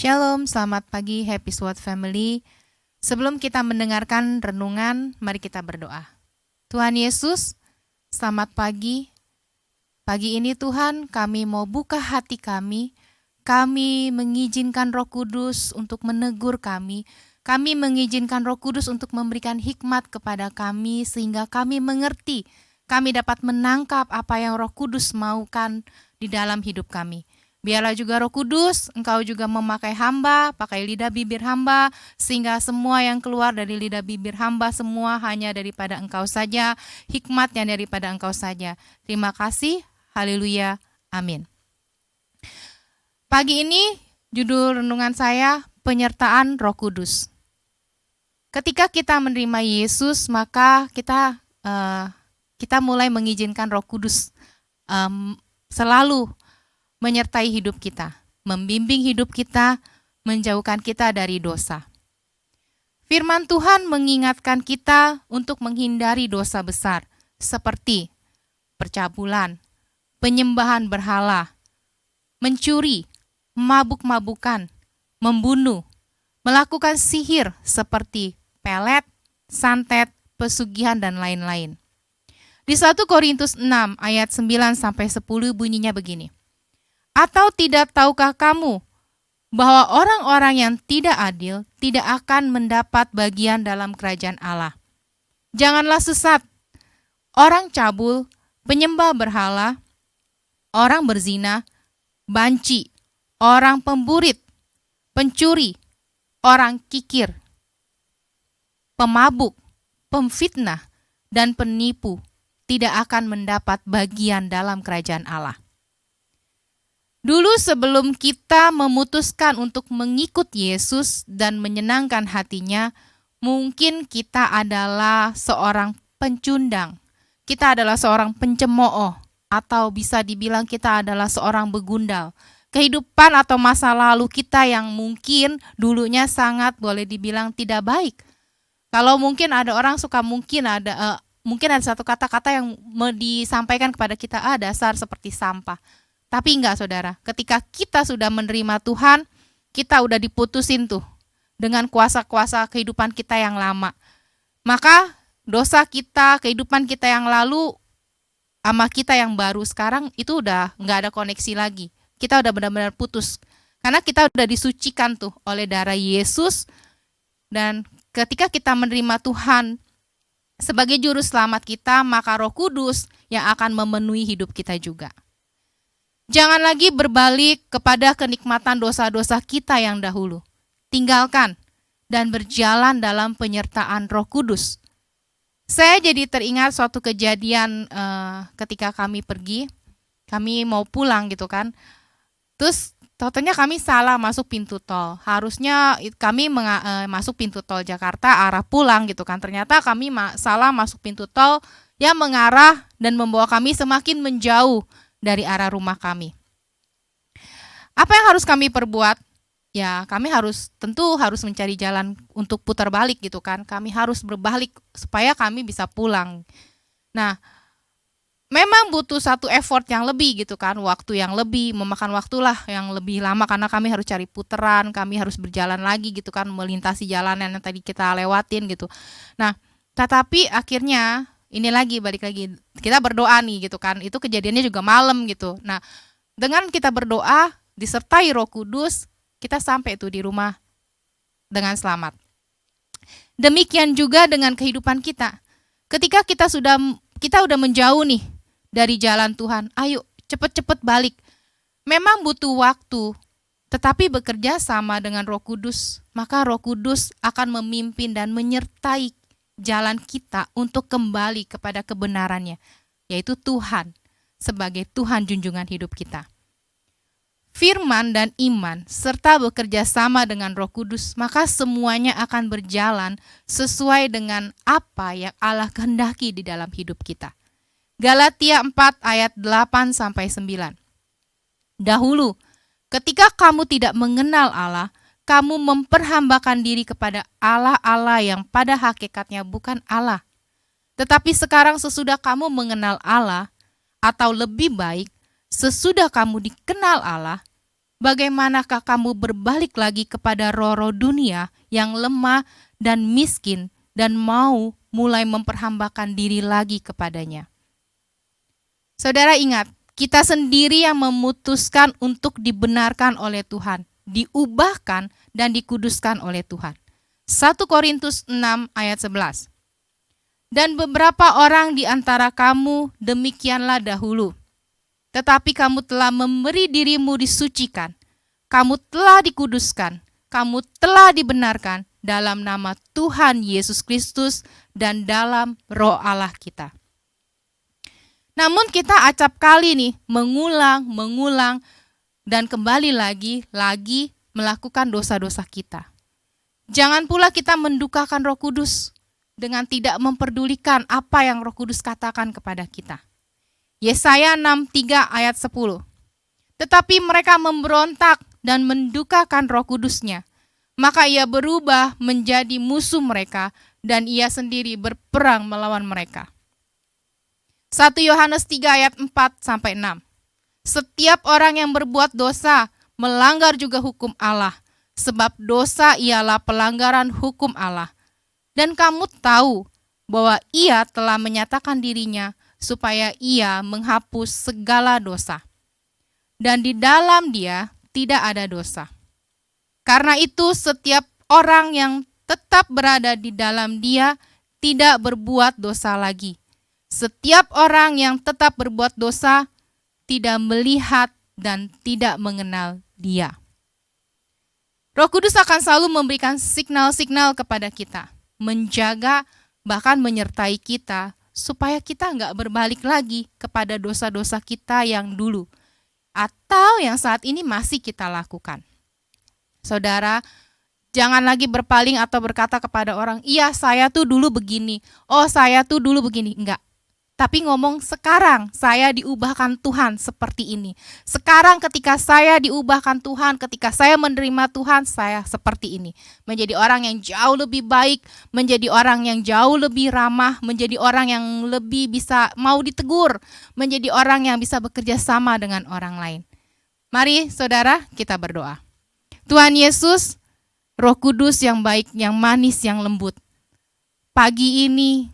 Shalom, selamat pagi Happy Sword Family. Sebelum kita mendengarkan renungan, mari kita berdoa. Tuhan Yesus, selamat pagi. Pagi ini Tuhan, kami mau buka hati kami. Kami mengizinkan Roh Kudus untuk menegur kami. Kami mengizinkan Roh Kudus untuk memberikan hikmat kepada kami sehingga kami mengerti. Kami dapat menangkap apa yang Roh Kudus maukan di dalam hidup kami. Biarlah juga Roh Kudus, Engkau juga memakai hamba, pakai lidah bibir hamba, sehingga semua yang keluar dari lidah bibir hamba semua hanya daripada Engkau saja, hikmat yang daripada Engkau saja. Terima kasih, haleluya, amin. Pagi ini judul renungan saya, penyertaan Roh Kudus. Ketika kita menerima Yesus, maka kita mulai mengizinkan Roh Kudus selalu menyertai hidup kita, membimbing hidup kita, menjauhkan kita dari dosa. Firman Tuhan mengingatkan kita untuk menghindari dosa besar, seperti percabulan, penyembahan berhala, mencuri, mabuk-mabukan, membunuh, melakukan sihir seperti pelet, santet, pesugihan, dan lain-lain. Di 1 Korintus 6 ayat 9-10 bunyinya begini. Atau tidak tahukah kamu bahwa orang-orang yang tidak adil tidak akan mendapat bagian dalam kerajaan Allah? Janganlah sesat. Orang cabul, penyembah berhala, orang berzina, banci, orang pemburit, pencuri, orang kikir, pemabuk, pemfitnah, dan penipu tidak akan mendapat bagian dalam kerajaan Allah. Dulu sebelum kita memutuskan untuk mengikut Yesus dan menyenangkan hatinya, mungkin kita adalah seorang pencundang, kita adalah seorang pencemooh, atau bisa dibilang kita adalah seorang begundal. Kehidupan atau masa lalu kita yang mungkin dulunya sangat boleh dibilang tidak baik. Kalau mungkin ada orang suka mungkin ada satu kata-kata yang disampaikan kepada kita, dasar seperti sampah. Tapi enggak saudara, ketika kita sudah menerima Tuhan, kita udah diputusin tuh dengan kuasa-kuasa kehidupan kita yang lama. Maka dosa kita, kehidupan kita yang lalu sama kita yang baru sekarang itu udah enggak ada koneksi lagi. Kita udah benar-benar putus. Karena kita udah disucikan tuh oleh darah Yesus. Dan ketika kita menerima Tuhan sebagai juru selamat kita, maka Roh Kudus yang akan memenuhi hidup kita juga. Jangan lagi berbalik kepada kenikmatan dosa-dosa kita yang dahulu. Tinggalkan dan berjalan dalam penyertaan Roh Kudus. Saya jadi teringat suatu kejadian ketika kami mau pulang gitu kan. Terus totalnya kami salah masuk pintu tol. Harusnya kami masuk pintu tol Jakarta arah pulang gitu kan. Ternyata kami salah masuk pintu tol yang mengarah dan membawa kami semakin menjauh dari arah rumah kami. Apa yang harus kami perbuat? Ya, kami tentu harus mencari jalan untuk putar balik gitu kan. Kami harus berbalik supaya kami bisa pulang. Nah, memang butuh satu effort yang lebih gitu kan, waktu yang lebih, memakan waktulah yang lebih lama karena kami harus cari puteran, kami harus berjalan lagi gitu kan, melintasi jalanan yang tadi kita lewatin gitu. Nah, tetapi akhirnya ini balik lagi, kita berdoa nih gitu kan, itu kejadiannya juga malam gitu. Nah, dengan kita berdoa, disertai Roh Kudus, kita sampai tuh di rumah dengan selamat. Demikian juga dengan kehidupan kita. Ketika kita udah menjauh nih dari jalan Tuhan, ayo cepet-cepet balik. Memang butuh waktu, tetapi bekerja sama dengan Roh Kudus, maka Roh Kudus akan memimpin dan menyertai jalan kita untuk kembali kepada kebenarannya, yaitu Tuhan sebagai Tuhan junjungan hidup kita. Firman dan iman serta bekerja sama dengan Roh Kudus, maka semuanya akan berjalan sesuai dengan apa yang Allah kehendaki di dalam hidup kita. Galatia 4 ayat 8-9. Dahulu, ketika kamu tidak mengenal Allah, kamu memperhambakan diri kepada Allah-Allah yang pada hakikatnya bukan Allah. Tetapi sekarang sesudah kamu mengenal Allah, atau lebih baik, sesudah kamu dikenal Allah, bagaimanakah kamu berbalik lagi kepada roh-roh dunia yang lemah dan miskin dan mau mulai memperhambakan diri lagi kepadanya? Saudara ingat, kita sendiri yang memutuskan untuk dibenarkan oleh Tuhan, diubahkan dan dikuduskan oleh Tuhan. 1 Korintus 6 ayat 11. Dan beberapa orang di antara kamu demikianlah dahulu. Tetapi kamu telah memberi dirimu disucikan, kamu telah dikuduskan, kamu telah dibenarkan dalam nama Tuhan Yesus Kristus dan dalam roh Allah kita. Namun kita acap kali nih mengulang dan kembali lagi melakukan dosa-dosa kita. Jangan pula kita mendukakan Roh Kudus dengan tidak memperdulikan apa yang Roh Kudus katakan kepada kita. Yesaya 6:3 ayat 10. Tetapi mereka memberontak dan mendukakan Roh Kudus-Nya, maka ia berubah menjadi musuh mereka dan ia sendiri berperang melawan mereka. 1 Yohanes 3 ayat 4-6. Setiap orang yang berbuat dosa melanggar juga hukum Allah, sebab dosa ialah pelanggaran hukum Allah. Dan kamu tahu bahwa ia telah menyatakan dirinya supaya ia menghapus segala dosa. Dan di dalam dia tidak ada dosa. Karena itu setiap orang yang tetap berada di dalam dia tidak berbuat dosa lagi. Setiap orang yang tetap berbuat dosa tidak melihat dan tidak mengenal dia. Roh Kudus akan selalu memberikan signal-signal kepada kita, menjaga bahkan menyertai kita supaya kita nggak berbalik lagi kepada dosa-dosa kita yang dulu atau yang saat ini masih kita lakukan. Saudara, jangan lagi berpaling atau berkata kepada orang, iya saya tuh dulu begini, oh saya tuh dulu begini. Enggak. Tapi ngomong sekarang saya diubahkan Tuhan seperti ini. Sekarang ketika saya diubahkan Tuhan, ketika saya menerima Tuhan, saya seperti ini. Menjadi orang yang jauh lebih baik, menjadi orang yang jauh lebih ramah, menjadi orang yang lebih bisa mau ditegur, menjadi orang yang bisa bekerja sama dengan orang lain. Mari saudara kita berdoa. Tuhan Yesus, Roh Kudus yang baik, yang manis, yang lembut. Pagi ini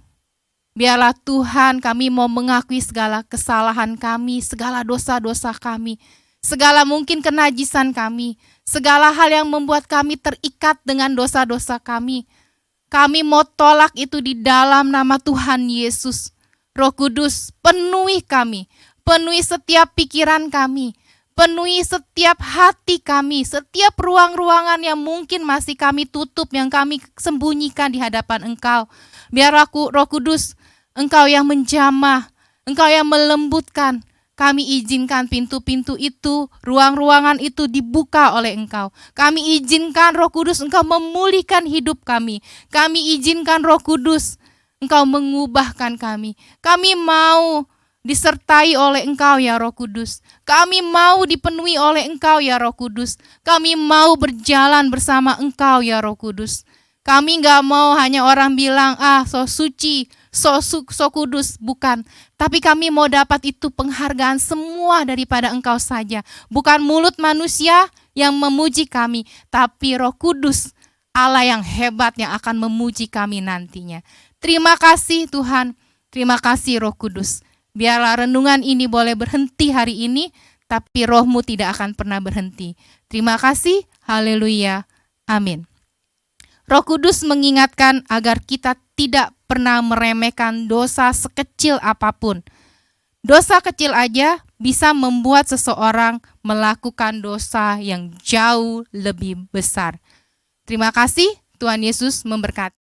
biarlah Tuhan kami mau mengakui segala kesalahan kami, segala dosa-dosa kami, segala mungkin kenajisan kami, segala hal yang membuat kami terikat dengan dosa-dosa kami. Kami mau tolak itu di dalam nama Tuhan Yesus. Roh Kudus, penuhi kami, penuhi setiap pikiran kami, penuhi setiap hati kami, setiap ruang-ruangan yang mungkin masih kami tutup, yang kami sembunyikan di hadapan Engkau. Biar Roh Kudus, Engkau yang menjamah, Engkau yang melembutkan. Kami izinkan pintu-pintu itu, ruang-ruangan itu dibuka oleh Engkau. Kami izinkan Roh Kudus, Engkau memulihkan hidup kami. Kami izinkan Roh Kudus, Engkau mengubahkan kami. Kami mau disertai oleh Engkau ya Roh Kudus. Kami mau dipenuhi oleh Engkau ya Roh Kudus. Kami mau berjalan bersama Engkau ya Roh Kudus. Kami gak mau hanya orang bilang, so suci, so kudus, bukan. Tapi kami mau dapat itu penghargaan semua daripada Engkau saja. Bukan mulut manusia yang memuji kami, tapi Roh Kudus, Allah yang hebat yang akan memuji kami nantinya. Terima kasih Tuhan, terima kasih Roh Kudus. Biarlah renungan ini boleh berhenti hari ini, tapi Roh-Mu tidak akan pernah berhenti. Terima kasih, haleluya, amin. Roh Kudus mengingatkan agar kita tidak pernah meremehkan dosa sekecil apapun. Dosa kecil aja bisa membuat seseorang melakukan dosa yang jauh lebih besar. Terima kasih, Tuhan Yesus memberkati.